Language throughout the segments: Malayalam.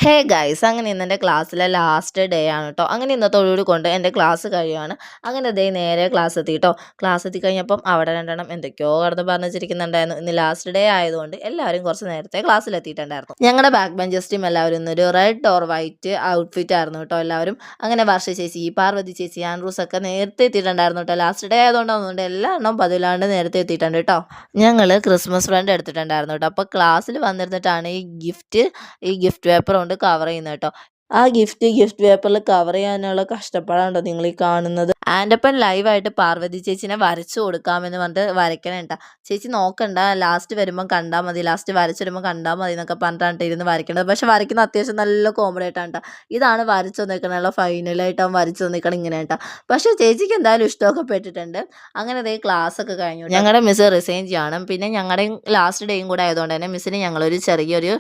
ഹേ ഗൈസ് അങ്ങനെ ഇന്ന് എൻ്റെ ക്ലാസ്സിലെ ലാസ്റ്റ് ഡേ ആണ് കേട്ടോ. അങ്ങനെ ഇന്നത്തോടുകൂടി കൊണ്ട് എൻ്റെ ക്ലാസ് കഴിയുകയാണ്. അങ്ങനെ ദേ നേരെ ക്ലാസ് എത്തി കേട്ടോ. ക്ലാസ് എത്തി കഴിഞ്ഞപ്പം അവിടെ രണ്ടെണ്ണം എന്തൊക്കെയോ കടന്ന് പറഞ്ഞു വെച്ചിരിക്കുന്നുണ്ടായിരുന്നു. ഇന്ന് ലാസ്റ്റ് ഡേ ആയതുകൊണ്ട് എല്ലാവരും കുറച്ച് നേരത്തെ ക്ലാസ്സിൽ എത്തിയിട്ടുണ്ടായിരുന്നു. ഞങ്ങളുടെ ബാക്ക് ബെഞ്ചേഴ്സ് ടീം എല്ലാവരും ഇന്നൊരു റെഡ് ഓർ വൈറ്റ് ഔട്ട്ഫിറ്റ് ആയിരുന്നു കേട്ടോ എല്ലാവരും. അങ്ങനെ വർഷ ചേച്ചി, പാർവതി ചേച്ചി, ആൻഡ്രൂസ് ഒക്കെ നേരത്തെ എത്തിയിട്ടുണ്ടായിരുന്നു കേട്ടോ. ലാസ്റ്റ് ഡേ ആയതുകൊണ്ട് എല്ലാ എണ്ണം പതിലാണ്ട് നേരത്തെ എത്തിയിട്ടുണ്ട് കേട്ടോ. ഞങ്ങൾ ക്രിസ്മസ് ഫ്രണ്ട് എടുത്തിട്ടുണ്ടായിരുന്നു കേട്ടോ. അപ്പോൾ ക്ലാസ്സിൽ വന്നിരുന്നിട്ടാണ് ഈ ഗിഫ്റ്റ് പേപ്പർ കൊണ്ട് കവർ ചെയ്യുന്നത് കേട്ടോ. ആ ഗിഫ്റ്റ് പേപ്പറിൽ കവർ ചെയ്യാനുള്ള കഷ്ടപ്പാടാണോ നിങ്ങൾ ഈ കാണുന്നത്. ആൻ്റപ്പൻ ലൈവായിട്ട് പാർവതി ചേച്ചിനെ വരച്ചു കൊടുക്കാമെന്ന് പറഞ്ഞിട്ട് വരയ്ക്കണേട്ടാ. ചേച്ചി നോക്കണ്ട, ലാസ്റ്റ് വരുമ്പം കണ്ടാൽ മതി, ലാസ്റ്റ് വരച്ചു വരുമ്പോൾ കണ്ടാൽ മതി എന്നൊക്കെ പറഞ്ഞിട്ടാണ് ഇരുന്ന് വരയ്ക്കേണ്ടത്. പക്ഷെ വരയ്ക്കുന്ന അത്യാവശ്യം നല്ല കോമഡി ആയിട്ടാണ് കേട്ടോ. ഇതാണ് വരച്ചു തന്നിക്കണുള്ള ഫൈനലായിട്ട് അവൻ വരച്ചു തന്നിക്കണം ഇങ്ങനെ കേട്ടോ. പക്ഷേ ചേച്ചിക്ക് എന്തായാലും ഇഷ്ടമൊക്കെ പെട്ടിട്ടുണ്ട്. അങ്ങനെ അതേ ക്ലാസ് ഒക്കെ കഴിഞ്ഞു. ഞങ്ങളുടെ മിസ് റിസൈൻ ചെയ്യണം. പിന്നെ ഞങ്ങളുടെ ലാസ്റ്റ് ഡേയും കൂടെ ആയതുകൊണ്ട് തന്നെ മിസ്സിന് ഞങ്ങളൊരു ചെറിയൊരു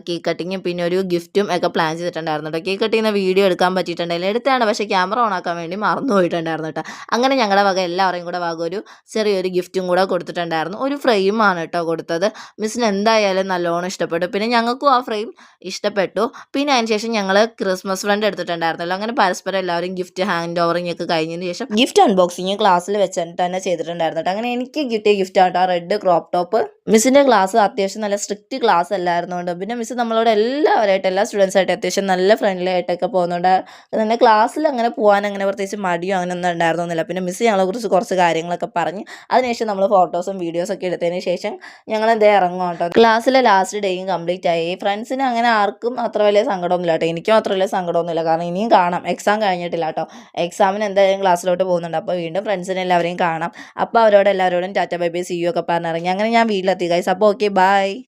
കേക്ക് കട്ടിങ്ങും പിന്നെ ഒരു ഗിഫ്റ്റും ഒക്കെ പ്ലാൻ ചെയ്തിട്ടുണ്ടായിരുന്നു കേട്ടോ. കേക്ക് കട്ട് ചെയ്യുന്ന വീഡിയോ എടുക്കാൻ പറ്റിയിട്ടുണ്ടായില്ല, എടുത്താണ് പക്ഷേ ക്യാമറ ഓൺ ആക്കാൻ വേണ്ടി മറന്നു പോയിട്ടുണ്ടായിരുന്നു കേട്ടോ. അങ്ങനെ ഞങ്ങളുടെ വക എല്ലാവരെയും കൂടെ വക ഒരു ചെറിയൊരു ഗിഫ്റ്റും കൂടെ കൊടുത്തിട്ടുണ്ടായിരുന്നു. ഒരു ഫ്രെയിമാണ് കേട്ടോ കൊടുത്തത്. മിസ്സിന് എന്തായാലും നല്ലോണം ഇഷ്ടപ്പെട്ടു. പിന്നെ ഞങ്ങൾക്കും ആ ഫ്രെയിം ഇഷ്ടപ്പെട്ടു. പിന്നെ അതിന് ശേഷം ഞങ്ങൾ ക്രിസ്മസ് ഫ്രണ്ട് എടുത്തിട്ടുണ്ടായിരുന്നല്ലോ. അങ്ങനെ പരസ്പരം എല്ലാവരും ഗിഫ്റ്റ് ഹാൻഡ് ഓവറിങ് ഒക്കെ കഴിഞ്ഞതിന് ശേഷം ഗിഫ്റ്റ് അൺബോക്സിങ് ക്ലാസ്സിൽ വെച്ചിട്ട് തന്നെ ചെയ്തിട്ടുണ്ടായിരുന്നു കേട്ടോ. അങ്ങനെ എനിക്ക് കിട്ടിയ ഗിഫ്റ്റ് ആട്ടോ ആ റെഡ് ക്രോപ്പ് ടോപ്പ്. മിസ്സിൻ്റെ ക്ലാസ് അത്യാവശ്യം നല്ല സ്ട്രിക്റ്റ് ക്ലാസ് അല്ലായിരുന്നുകൊണ്ട് പിന്നെ മിസ്സ് നമ്മളോട് എല്ലാവരായിട്ട് എല്ലാ സ്റ്റുഡൻസായിട്ട് അത്യാവശ്യം നല്ല ഫ്രണ്ട്ലി ആയിട്ടൊക്കെ പോകുന്നുണ്ട്. തന്നെ ക്ലാസ്സിൽ അങ്ങനെ പോകാൻ അങ്ങനെ പ്രത്യേകിച്ച് മടിയോ അങ്ങനെ ഒന്നും ഉണ്ടായിരുന്നില്ല. പിന്നെ മിസ്സ് ഞങ്ങളെക്കുറിച്ച് കുറച്ച് കാര്യങ്ങളൊക്കെ പറഞ്ഞ് അതിനുശേഷം നമ്മൾ ഫോട്ടോസും വീഡിയോസൊക്കെ എടുത്തതിന് ശേഷം ഞങ്ങൾ എന്തേ ഇറങ്ങും കേട്ടോ. ക്ലാസ്സിലെ ലാസ്റ്റ് ഡേയും കംപ്ലീറ്റ് ആയി. ഫ്രണ്ട്സിന് അങ്ങനെ ആർക്കും അത്ര വലിയ സങ്കടമൊന്നുമില്ല കേട്ടോ. എനിക്കും അത്ര വലിയ സങ്കടമൊന്നുമില്ല, കാരണം ഇനിയും കാണാം. എക്സാം കഴിഞ്ഞിട്ടില്ല കേട്ടോ. എക്സാമിന് എന്തായാലും ക്ലാസ്സിലോട്ട് പോകുന്നുണ്ട്. അപ്പോൾ വീണ്ടും ഫ്രണ്ട്സിനെ എല്ലാവരെയും കാണാം. അപ്പോൾ അവരോട് എല്ലാവരോടും tata bye bye see you ഒക്കെ പറഞ്ഞിറങ്ങി. അങ്ങനെ ഞാൻ വീട്ടിലെത്തി ഗൈസ്. അപ്പോൾ ഓക്കെ ബൈ.